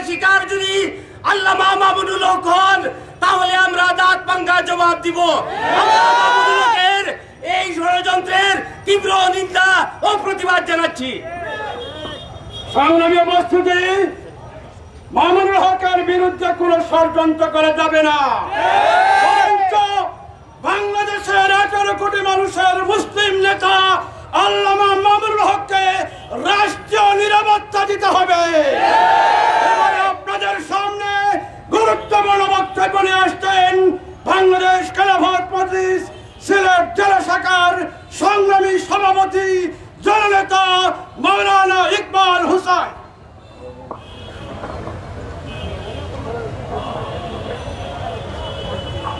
শিকার যদি আল্লামা মামুনুল হক হন, তাহলে আমরা দাঁত ভাঙ্গা জবাব দিব। আল্লামা মামুনুল হকের এই ষড়যন্ত্রের তীব্র নিন্দা ও প্রতিবাদ জানাচ্ছি। সংগ্রামী উপস্থিতি, মামুনুল হকের বিরুদ্ধে কোন ষড়যন্ত্র করা যাবে না। বাংলাদেশের 18 কোটি মানুষের মুসলিম নেতা আল্লামা মামুনুল হককে রাষ্ট্রীয় নিরাপত্তা দিতে হবে। এবারে আপনাদের সামনে গুরুত্বপূর্ণ বক্তব্য নিয়ে আসছেন বাংলাদেশ খেলাফত মজলিস সিলেট জেলা শাখার সংগ্রামী সভাপতি জননেতা মাওলানা ইকবাল হুসাইন।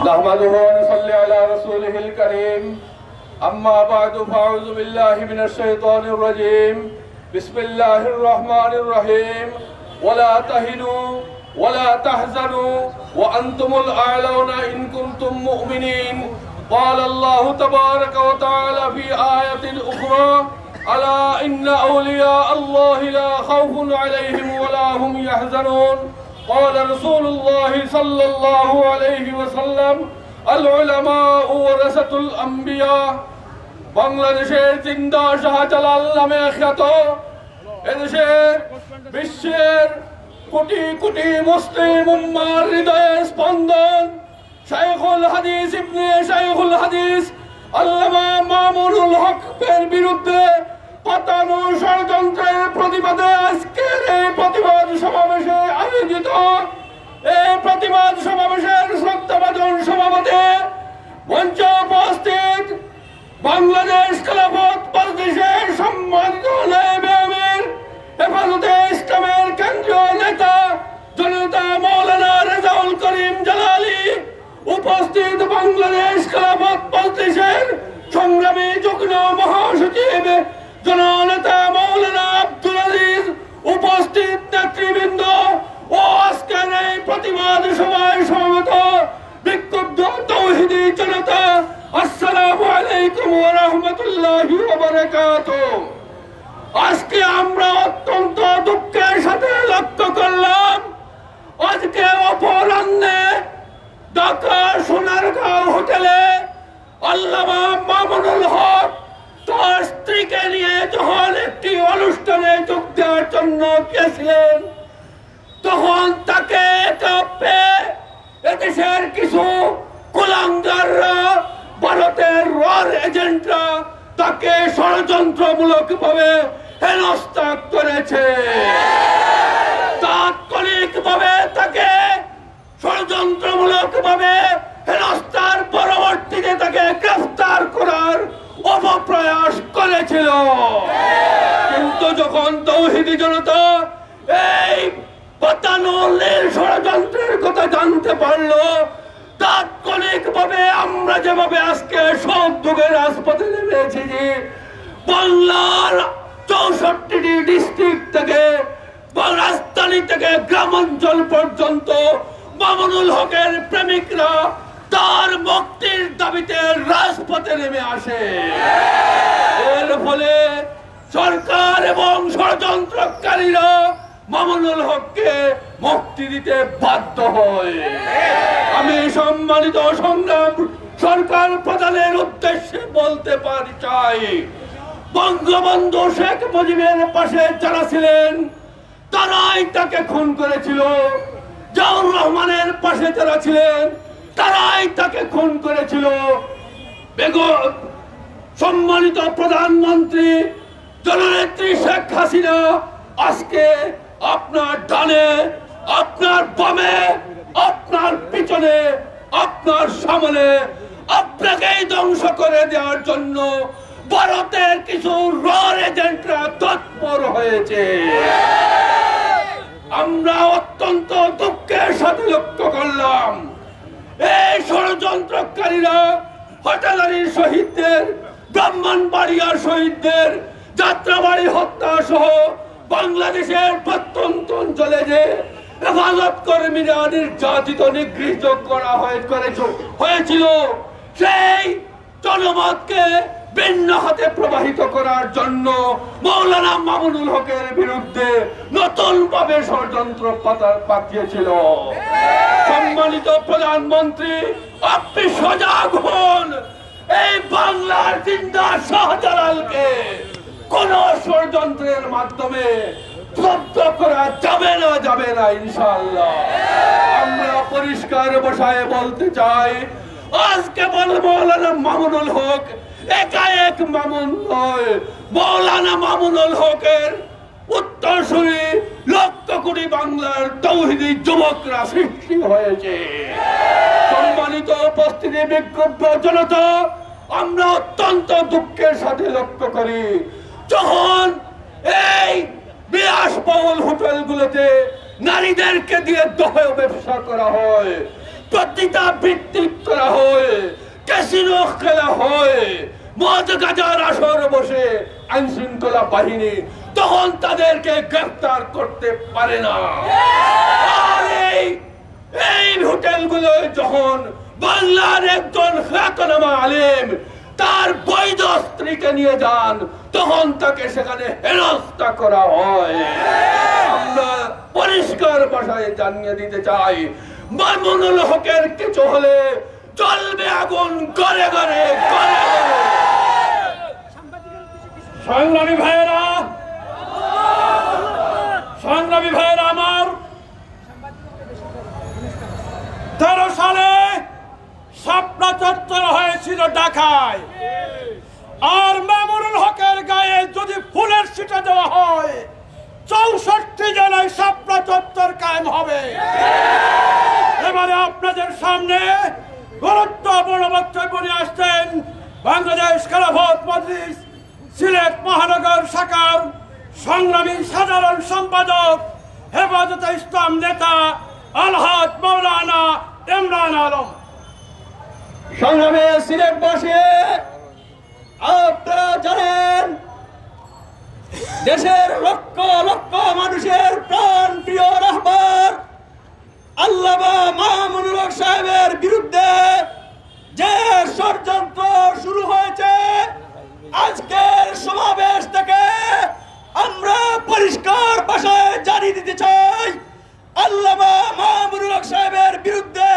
نحمده ونصلي على رسوله الكريم أما بعد فأعوذ بالله من الشيطان الرجيم بسم الله الرحمن الرحيم ولا تهنوا ولا تحزنوا وأنتم الأعلون إن كنتم مؤمنين قال الله تبارك وتعالى في آية أخرى ألا إن أولياء الله لا خوف عليهم ولا هم يحزنون قال رسول الله صلى الله عليه وسلم العلماء ورثة الأنبياء বাংলাদেশের জিন্দা শাহজালাল নামে খ্যাত এদেশের বিশ্বের কোটি কোটি মুসলিম উম্মার হৃদয়ের স্পন্দন শাইখুল হাদিস ইবনে শাইখুল হাদিস আল্লামা মামুনুল হকের বিরুদ্ধে পাতানো ষড়যন্ত্রের প্রতিবাদে আজকের এই প্রতিবাদ সমাবেশে আয়োজিত এই প্রতিবাদ সমাবেশের শ্রদ্ধাভাজন সভাপতি মঞ্চে উপস্থিত বাংলাদেশ খেলাফত মজলিসের সম্মানিত নায়েবে আমির হেফাজতে ইসলামের কেন্দ্রীয় নেতা জনতা মাওলানা রেজাউল করিম জালালী, উপস্থিত বাংলাদেশ খেলাফত মজলিসের সংগ্রামী যুগ্ম মহাসচিব জননেতা মাওলানা আব্দুল আজিজ, উপস্থিত নেতৃবৃন্দ ও আজকের এই প্রতিবাদ সভায় সমবেত বিক্ষুব্ধ তৌহিদি জনতা, আসসালামু আলাইকুম ওয়া রাহমাতুল্লাহি ওয়া বারাকাতুহু। আজকে আমরা অত্যন্ত দুঃখের সাথে লক্ষ্য করলাম আজকে অপরাহ্নে ঢাকা সোনারগাঁও হোটেলে আল্লামা মামুনুল হক তার স্ত্রীকে নিয়ে যখন একটি অনুষ্ঠানে যোগ দেওয়ার জন্য গিয়েছিলেন, তখন তাকে এদেশের কিছু কুলাঙ্গাররা, ভারতের রর এজেন্টরা তাকে ষড়যন্ত্রমূলক ভাবে হেনস্থা করেছে। তাৎক্ষণিক ভাবে তাকে ষড়যন্ত্রমূলক ভাবে হেনস্থার পরবর্তীতে তাকে গ্রেফতার করার অপপ্রয়াস করেছিল। কিন্তু যখন তৌহিদি জনতা এই পাতানোর ষড়যন্ত্রের কথা জানতে পারলো, তাৎক্ষণিক ভাবে আমরা যেভাবে আজকে সদ্যোগের রাজপথে নেমেছি, বাংলার 64টি ডিস্ট্রিক্ট থেকে রাজধানী থেকে গ্রামাঞ্চল পর্যন্ত মামুনুল হকের প্রেমিকরা তার মুক্তির দাবিতে রাজপথে নেমে আসে। এর ফলে সরকার এবং ষড়যন্ত্রকারীরা মামুনুল হককে মুক্তি দিতে বাধ্য হয়। আমি সম্মানিত সংগ্রাম সরকার প্রধানের উদ্দেশ্যে বলতে চাই, বঙ্গবন্ধু শেখ মুজিবের পাশে যারা ছিলেন তারাই তাকে খুন করেছিল, জিয়াউর রহমানের পাশে যারা ছিলেন তারাই তাকে খুন করেছিল। সম্মানিত প্রধানমন্ত্রী জননেত্রী শেখ হাসিনা আজকে আপনার ডানে, আপনার বামে, আপনার পিছনে, আপনার সামনে আপনাকেই ধ্বংস করে দেওয়ার জন্য ভারতের কিছু রর এজেন্টরা তৎপর হয়েছে। আমরা অত্যন্ত দুঃখের সাথে লক্ষ্য করলাম এই ষড়যন্ত্রকারীরা হটালারির শহীদদের, ব্রাহ্মণবাড়িয়ার শহীদদের, যাত্রাবাড়ি হত্যা সহ বাংলাদেশের প্রত্যন্ত অঞ্চলে যে হেফাজত কর্মীরা নির্যাতিত নিগৃহীত করা হয়েছিল, সেই জনমতকে ভিন্ন হাতে প্রবাহিত করার জন্য মৌলানা মামুনুল হকের বিরুদ্ধে নতুন ভাবে ষড়যন্ত্র পাকিয়েছিল। সম্মানিত প্রধানমন্ত্রী, আপনি সজাগ হন। এই বাংলার জিন্দা শাহজালালকে কোন ষড়যন্ত্রের মাধ্যমে জব্দ করা যাবে না ইনশাআল্লাহ। আমরা পরিষ্কার ভাষায় বলতে চাই, আজকে মৌলানা মামুনুল হক একাএক মামুন নয়, মৌলানা মামুনুল হকের উত্তরসূরি লক্ষ কোটি বাংলার তৌহিদি যুবকরা সৃষ্টি হয়েছে। সম্মানিত উপস্থিতি, বিক্ষুব্ধ জনতা, আমরা অত্যন্ত দুঃখের সাথে লক্ষ্য করি, যখন এই বিলাসবহুল হোটেলগুলোতে নারীদেরকে দিয়ে দহেও ব্যবসা করা হয়, পতিতাবৃত্তি করা হয়, ক্যাসিনো খেলা হয়, মদ গাঁজার আসর বসে আইন শৃঙ্খলা বাহিনী তখন তাদেরকে গ্রেফতার করতে পারে না। আর এই হোটেলগুলো যখন বাংলার একজন খ্যাতনামা আলেম তার বৈধ স্ত্রীকে নিয়ে যান, তখন তাকে সেখানে হেনস্থা করা হয়। আমরা পরিষ্কার ভাষায় জানিয়ে দিতে চাই, মামুনুল হকের কিছু হলে চলবে আগুন ঘরে ঘরে ঘরে। সংগ্রামী ভাইয়েরা, আমার 13 সালে শাপলা চত্বর হয়েছিল ঢাকায়। আর মামুনুল হকের গায়ে যদি ফুলের ছিটা দেওয়া হয়, 64 জেলায় শাপলা চত্বর কায়েম হবে। এবারে আপনাদের সামনে গুরুত্বপূর্ণ বক্তব্য নিয়ে আসছেন বাংলাদেশ খেলাফত মজলিস সিলেট মহানগর শাখার সংগ্রামী সাধারণ সম্পাদক, হেফাজতে ইসলাম নেতা আলহাজ মৌলানা ইমরান আলম। সংগ্রামী সিলেটবাসী, আপনারা জানেন দেশের লক্ষ লক্ষ মানুষের প্রাণ প্রিয় রাহবার আল্লামা মামুনুল হক সাহেবের বিরুদ্ধে যে ষড়যন্ত্র শুরু হয়েছে, আজকের সমাবেশ থেকে আমরা পরিষ্কার ভাষায় জানিয়ে দিতে চাই, আল্লামা মামুনুল হক সাহেবের বিরুদ্ধে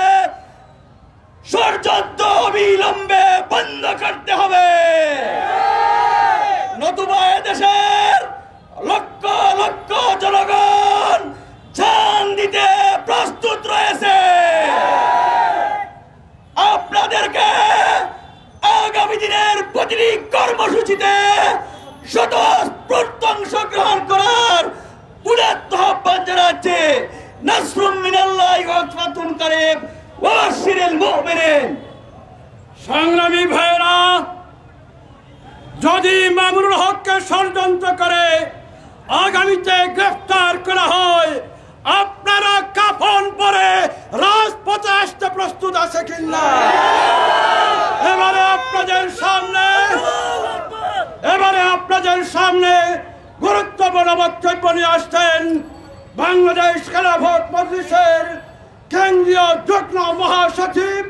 ষড়যন্ত্র অবিলম্বে বন্ধ করতে হবে, নতুবা এদেশের লক্ষ লক্ষ জনগণ জান দিতে প্রস্তুত রয়েছে। আপনাদেরকে আগামী দিনের প্রতিটি কর্মসূচিতে স্বতঃস্ফূর্ত অংশগ্রহণ করার উদাত্ত আহ্বান জানাচ্ছে। নাসরুম মিনাল্লাহি ওয়া ফাতহুন কারীব ওয়া বাশশিরিল মুমিনিন। সংগ্রামী ভাইয়েরা, যদি মামুনুল হককে ষড়যন্ত্র করে আগামীতে গ্রেফতার করা হয়, আপনারা কাফন পরে রাজপথে আসতে প্রস্তুত আছে কিনা? এবারে আপনাদের সামনে গুরুত্বপূর্ণ বক্তব্য নিয়ে আসছেন বাংলাদেশ খেলাফত মজলিসের কেন্দ্রীয় যুগ্ম মহাসচিব,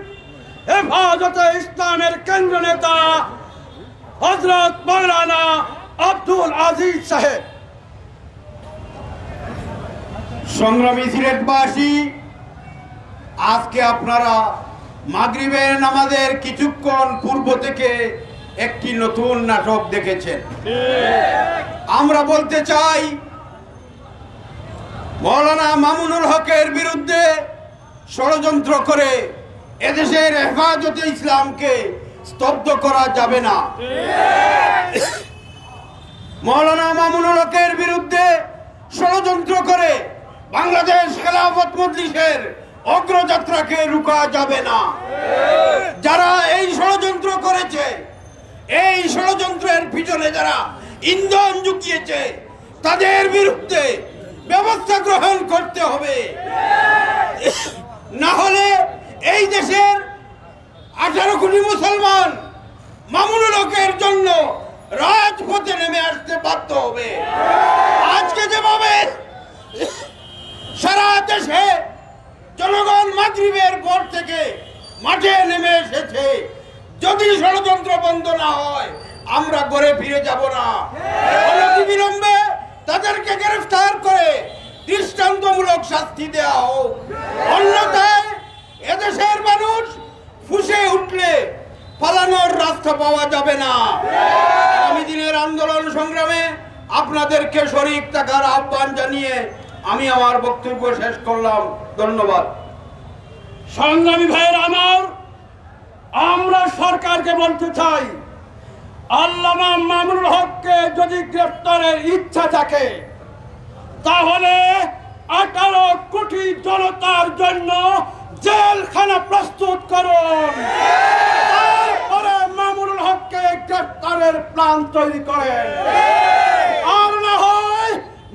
হেফাজতে ইসলামের কেন্দ্র নেতা হযরত মৌলানা আব্দুল আজিজ সাহেব। সংগ্রামী সিলেটবাসী, আজকে আপনারা মাগরিবের নামাজের কিছুক্ষণ পূর্ব থেকে একটি নতুন নাটক দেখেছেন। আমরা বলতে চাই, মৌলানা মামুনুল হকের বিরুদ্ধে ষড়যন্ত্র করে এদেশের হেফাজতে ইসলামকে স্তব্ধ করা যাবে না। মৌলানা মামুনুল হকের বিরুদ্ধে ষড়যন্ত্র করে বাংলাদেশ খেলাফত মজলিসের অগ্রযাত্রাকে রুখা যাবে না। যারা এই ষড়যন্ত্র করেছে, এই ষড়যন্ত্রের পিছনে যারা ইন্ধন জুগিয়েছে, তাদের বিরুদ্ধে ব্যবস্থা গ্রহণ করতে হবে। না হলে এই দেশের 18 কোটি মুসলমান মামুনুল হকের জন্য রাজপথে নেমে আসতে বাধ্য হবে। আজকে যেভাবে সারা দেশে জনগণ মাগরিবের পর থেকে মাঠে নেমে এসেছে, যদি ষড়যন্ত্র বন্ধ না হয় আমরা ঘরে ফিরে যাব না। অনতিবিলম্বে তাদেরকে গ্রেফতার করে দৃষ্টান্তমূলক শাস্তি দেওয়া হোক। অন্যথায় এদেশের মানুষ ফুঁসে উঠলে পালানোর রাস্তা পাওয়া যাবে না। আগামী দিনের আন্দোলন সংগ্রামে আপনাদেরকে শরীক থাকার আহ্বান জানিয়ে আমি আমার বক্তব্য শেষ করলাম। ধন্যবাদ। সংগ্রামী ভাইয়ের আমার, আমরা সরকারকে বলতে চাই, আল্লামা মামুনুল হককে যদি গ্রেফতারের ইচ্ছা থাকে তাহলে 18 কোটি জনতার জন্য জেলখানা প্রস্তুত করুন। তারপরে মামুনুল হককে গ্রেফতারের প্ল্যান তৈরি করেন। আর না হয়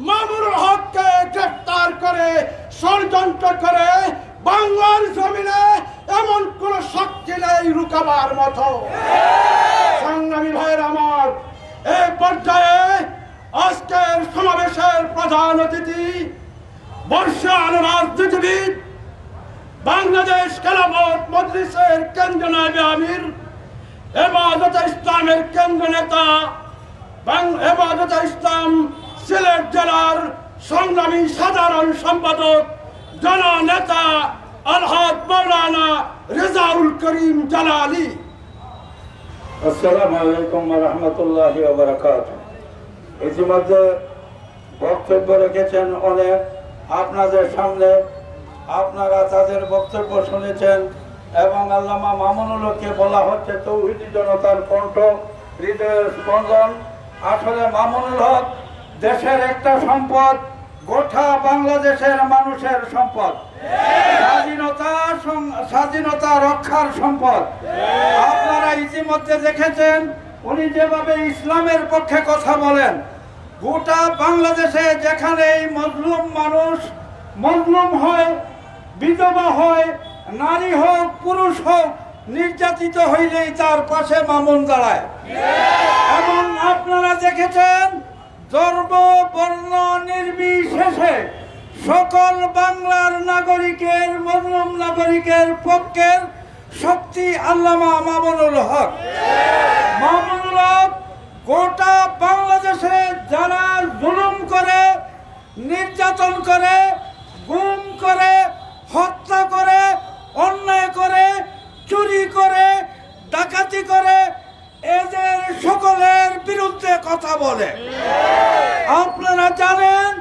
মামুনুল হককে গ্রেফতার করে ষড়যন্ত্র করে বাংলার জমিনে এমন কোন শক্তি নেই রুকাবার মতো। সংগ্রামী ভাইয়ের আমার, এই পর্যায়ে আজকের সমাবেশের প্রধান অতিথি বর্ষিয়ান রাজনীতিবিদ, বাংলাদেশ খেলাফত মজলিসের কেন্দ্রীয় নায়েবে আমির, হেফাজতে ইসলামের কেন্দ্রীয় নেতা, হেফাজতে ইসলাম সিলেট জেলার সংগ্রামী সাধারণ সম্পাদক জননেতা আলহাজ মাওলানা রেজাউল করিম জালালি। আসসালামু আলাইকুম ওয়া রাহমাতুল্লাহি ওয়া বারাকাতুহু। ইতিমধ্যে বক্তব্য রেখেছেন অনেক, আপনাদের সামনে আপনারা তাদের বক্তব্য শুনেছেন এবং আল্লামা মামুনুল হককে বলা হচ্ছে তৌহিদি জনতার কণ্ঠ, হৃদয়ের স্পন্দন। আসলে মামুনুল হক দেশের একটা সম্পদ, গোটা বাংলাদেশের মানুষের সম্পদ, স্বাধীনতা রক্ষার সম্পদ। আপনারা ইতিমধ্যে দেখেছেন উনি যেভাবে ইসলামের পক্ষে কথা বলেন। গোটা বাংলাদেশে যেখানে এই মজলুম মানুষ মজলুম হয়, বিধবা হয়, নারী হোক পুরুষ হোক, নির্যাতিত হইলেই তার পাশে মামুন দাঁড়ায়। এবং আপনারা দেখেছেন ধর্ম বর্ণ নির্বিশেষে সকল বাংলার নাগরিকের, মজলুম নাগরিকের পক্ষের শক্তি আল্লামা মামুনুল হক। মামুনুল হক গোটা বাংলাদেশে যারা জুলুম করে, নির্যাতন করে, গুম করে, হত্যা করে, অন্যায় করে, চুরি করে, ডাকাতি করে, এদের সকলের বিরুদ্ধে কথা বলে। আপনারা জানেন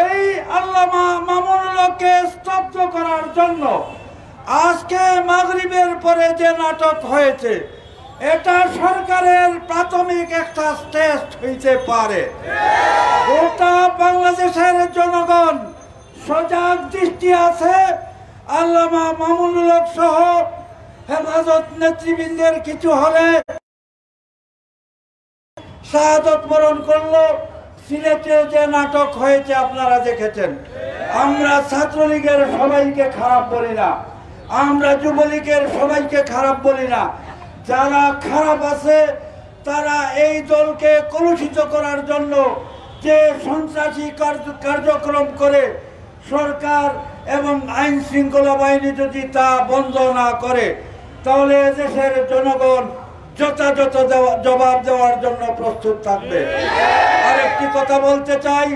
এই আল্লামা মামুনুল হককে স্তব্ধ করার জন্য আজকে মাগরিবের পরে যে নাটক হয়েছে, এটা সরকারের প্রাথমিক একটা টেস্ট হইতে পারে। গোটা বাংলাদেশের জনগণ সজাগ দৃষ্টি আছে। আল্লামা মামুনুল হক সহ হেফাজত নেতৃবৃন্দের কিছু হলে শাহাদত বরণ করলো। সিলেটে যে নাটক হয়েছে আপনারা দেখেছেন। আমরা ছাত্রলীগের সবাইকে খারাপ বলি না, আমরা যুবলীগের সবাইকে খারাপ বলি না। যারা খারাপ আছে তারা এই দলকে কলুষিত করার জন্য যে সন্ত্রাসী কার্যক্রম করে, সরকার এবং আইন শৃঙ্খলা বাহিনী যদি তা বন্ধ না করে তাহলে দেশের জনগণ যথাযথ জবাব দেওয়ার জন্য প্রস্তুত থাকবে। আরেকটি কথা বলতে চাই,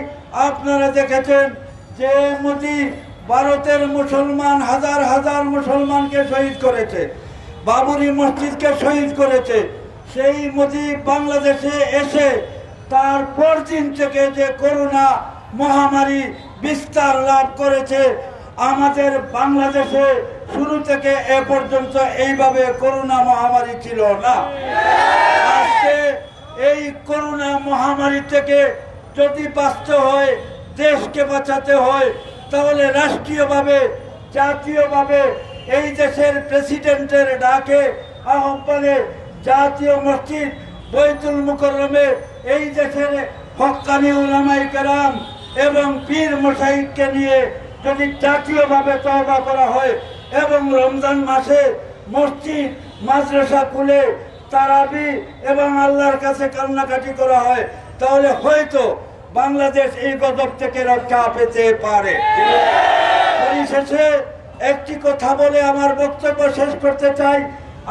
আপনারা দেখেছেন যে মোদি ভারতের মুসলমান হাজার হাজার মুসলমানকে শহীদ করেছে, বাবরি মসজিদকে শহীদ করেছে। সেই মোদি বাংলাদেশে এসে তার পরদিন থেকে যে করোনা মহামারী বিস্তার লাভ করেছে, আমাদের বাংলাদেশে শুরু থেকে এ পর্যন্ত এইভাবে করোনা মহামারী ছিল না। আজকে এই করোনা মহামারী থেকে যদি বাঁচতে হয়, দেশকে বাঁচাতে হয়, তাহলে রাষ্ট্রীয়ভাবে, জাতীয়ভাবে এই দেশের প্রেসিডেন্টের ডাকে আহ্বানে জাতীয় মসজিদ বাইতুল মুকাররমে এই দেশের হক্কানি উলামায়ে কেরাম এবং পীর মুশাইখকে নিয়ে যদি জাতীয়ভাবে তওবা করা হয় এবং রমজান মাসে মসজিদ মাদ্রাসা খুলে তারাবি এবং আল্লাহর কাছে কান্নাকাটি করা হয়, তাহলে হয়তো বাংলাদেশ এই গজব থেকে রক্ষা পেতে পারে। পরিশেষে একটি কথা বলে আমার বক্তব্য শেষ করতে চাই।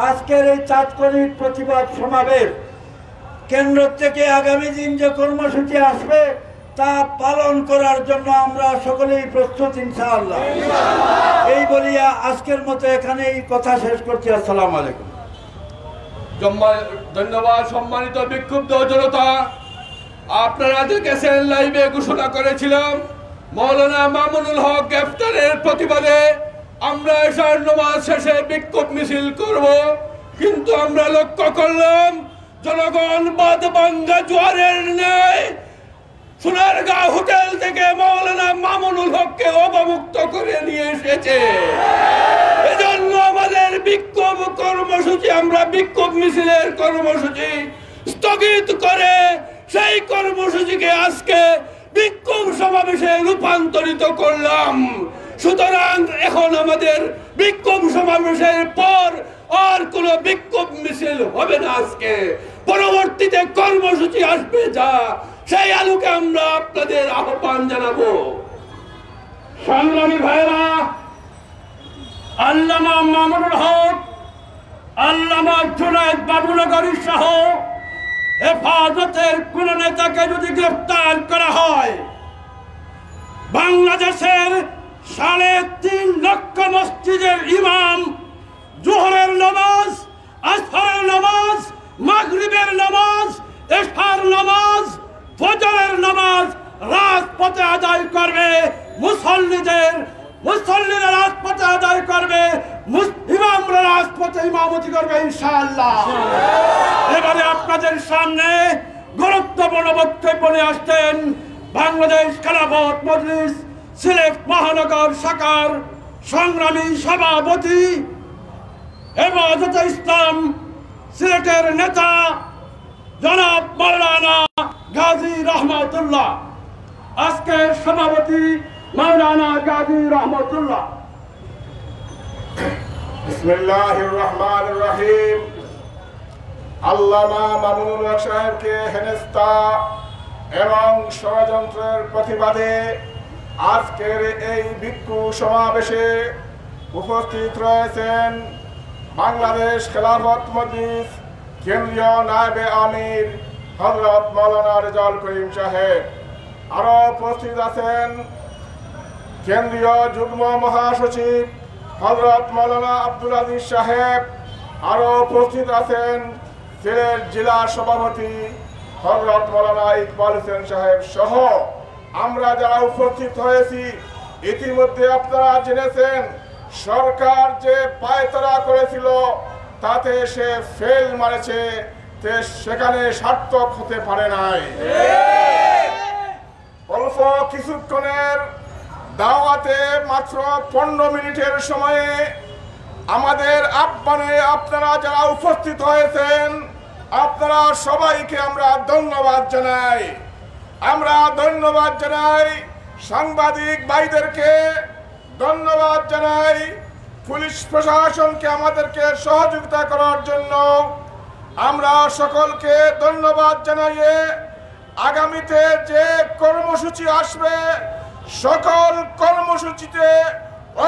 আজকের এই তাৎক্ষণিক প্রতিবাদ সমাবেশ কেন্দ্র থেকে আগামী দিন যে কর্মসূচি আসবে তা পালন করার জন্য আমরা সকলেই প্রস্তুত ইনশাআল্লাহ। এই বলিয়া আজকের মতো এখানেই কথা শেষ করছি। আসসালামু আলাইকুম। ধন্যবাদ। সম্মানিত বিক্ষুব্ধ জনতা, আপনারা দেখেছেন লাইভে ঘোষণা করেছিলাম মৌলানা মামুনুল হক গ্রেফতারের প্রতিবাদে আমরা এশার নামাজ শেষে বিক্ষোভ মিছিল করব, কিন্তু আমরা লক্ষ্য করলাম জনগণ বাদ বাঙ্গা জোয়ারের ন্যায় সোনারগাঁ হোটেল থেকে মৌলানা মামুনুল হককে অবমুক্ত করে নিয়ে এসেছে। এজন্য আমাদের বিক্ষোভ কর্মসূচি, আমরা বিক্ষোভ মিছিলের কর্মসূচি স্থগিত করে সেই কর্মসূচিকে আজকে বিক্ষোভ সমাবেশে রূপান্তরিত করলাম। সুতরাং এখন আমাদের বিক্ষোভ সমাবেশের পর আর কোনো বিক্ষোভ মিছিল হবে না। আজকে পরবর্তীতে কর্মসূচি আসবে, যা সেই আলোকে আমরা আপনাদের আহ্বান জানাবো। সংগ্রামী ভাইরা, আল্লামা মামুনুল হক, আল্লামা জুনায়েদ বাবুনগরী সহ হেফাজতের কোন নেতাকে যদি গ্রেফতার করা হয়, বাংলাদেশের 3.5 লক্ষ মসজিদের ইমাম জোহরের নামাজ, আসরের নামাজ, মাগরিবের নামাজ, এশার নামাজ, ফজরের নামাজ রাজপথে আদায় করবে। মুসল্লিরা রাজপথে আদায় করবে, ইমামরা রাজপথে ইমামতি করবে ইনশাআল্লাহ। এবারে আপনাদের সামনে গুরুত্বপূর্ণ বক্তব্য নিয়ে আসছেন বাংলাদেশ খেলাফত মজলিস সিলেট মহানগর শাখার সংগ্রামী সভাপতি, হেফাজত-এ-ইসলাম সিলেটের নেতা জনাব মাওলানা গাজী রহমতুল্লাহ। আজকের সভাপতি মাওলানা গাজী রহমতুল্লাহ। বিসমিল্লাহির রহমানির রহিম। আল্লামা মামুনুল হক সাহেবকে হেনস্থা এবং ষড়যন্ত্রের প্রতিবাদে আজকের এই বিক্ষোভ সমাবেশে উপস্থিত রয়েছেন বাংলাদেশ খেলাফত মজলিস কেন্দ্রীয় নায়েবে আমির হযরত মাওলানা রেজাউল করিম সাহেব। আরো উপস্থিত আছেন কেন্দ্রীয় যুগ্ম মহাসচিব হযরত মাওলানা আব্দুল আজিজ সাহেব। আরো উপস্থিত আছেন সিলেট জেলা সভাপতি হযরত মাওলানা ইকবাল হোসেন সাহেব সহ আমরা যারা উপস্থিত হয়েছি। ইতিমধ্যে আপনারা জেনেছেন সরকার যে পায়তারা করেছিল তাতে সে ফেল মারেছে, সেখানে সার্থক হতে পারে নাই। অল্প কিছুক্ষণের দাওয়াতে মাত্র 15 মিনিটের সময়ে আমাদের আহ্বানে আপনারা যারা উপস্থিত হয়েছেন আপনারা সবাইকে আমরা ধন্যবাদ জানাই। আমরা ধন্যবাদ জানাই সাংবাদিক ভাইদেরকে, ধন্যবাদ জানাই পুলিশ প্রশাসনকে আমাদেরকে সহযোগিতা করার জন্য। আমরা সকলকে ধন্যবাদ জানাইয়ে আগামীতে যে কর্মসূচি আসবে সকল কর্মসূচিতে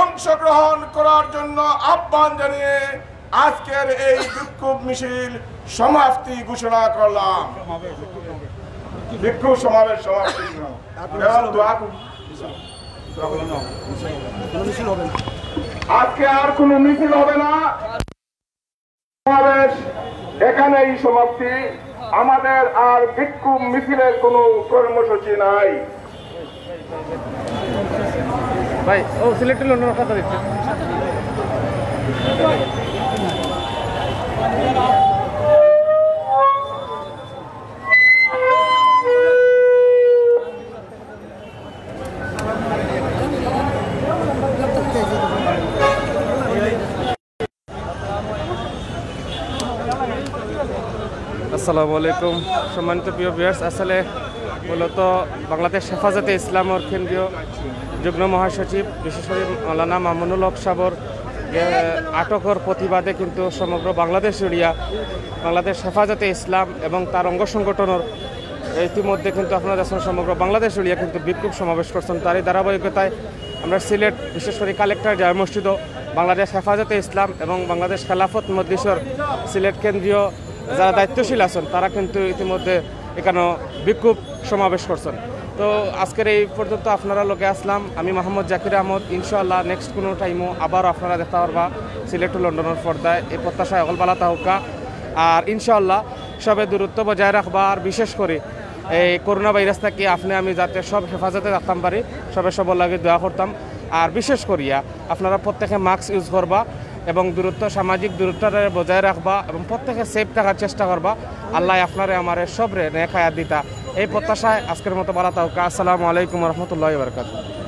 অংশগ্রহণ করার জন্য আহ্বান জানিয়ে আজকের এই বিক্ষোভ মিছিল সমাপ্তি ঘোষণা করলাম। বিক্ষোভ সমাবেশ সমাপ্তি। আজকে আর কোনো মিছিল হবে না, সমাবেশ এখানেই সমাপ্তি। আমাদের আর বিক্ষোভ মিছিলের কোনো কর্মসূচি নাই। ভাই ও সিলেক্টেড অন্য কথা দিচ্ছে। আসসালামু আলাইকুম সম্মানিত প্রিয় ভিউয়ার্স। আসলে মূলত বাংলাদেশ হেফাজত-এ-ইসলামের কেন্দ্রীয় যুগ্ম মহাসচিব বিশেষ করে মৌলানা মামুনুল হক সাহেবের আটকের প্রতিবাদে কিন্তু সমগ্র বাংলাদেশ জুড়িয়া বাংলাদেশ হেফাজত-এ-ইসলাম এবং তার অঙ্গ সংগঠনের ইতিমধ্যে কিন্তু আপনারা দেখছেন সমগ্র বাংলাদেশ জুড়িয়া কিন্তু বিক্ষোভ সমাবেশ করছেন। তারই ধারাবাহিকতায় আমরা সিলেট বিশেষ করে কালেক্টর জামে মসজিদও বাংলাদেশ হেফাজত-এ-ইসলাম এবং বাংলাদেশ খেলাফত মজলিসের সিলেট কেন্দ্রীয় যারা দায়িত্বশীল আছেন তারা কিন্তু ইতিমধ্যে এখানে বিক্ষোভ সমাবেশ করছেন। তো আজকের এই পর্যন্ত আপনারা লোকে আসলাম, আমি মোহাম্মদ জাকির আহমদ। ইনশাআল্লাহ নেক্সট কোনো টাইমও আবারও আপনারা দেখতে পারবা সিলেট লন্ডনের পর্দায়। এই প্রত্যাশায় অকলবালা তাহকা। আর ইনশাআল্লাহ সবে দূরত্ব বজায় রাখবা। আর বিশেষ করে এই করোনা ভাইরাস থেকে আপনি আমি যাতে সব হেফাজতে রাখতাম পারি, সবার লাগে দোয়া করতাম। আর বিশেষ করিয়া আপনারা প্রত্যেকে মাস্ক ইউজ করবা এবং সামাজিক দূরত্বটা বজায় রাখবা এবং প্রত্যেকে সেফ থাকার চেষ্টা করবা। আল্লাহ আপনারে আমারে সবরে নেক হায়াত দিতা, এই প্রত্যাশায় আজকের মতো বালা তাহকা। আসসালামু আলাইকুম রহমতুল্লাহ বারকাতুহু।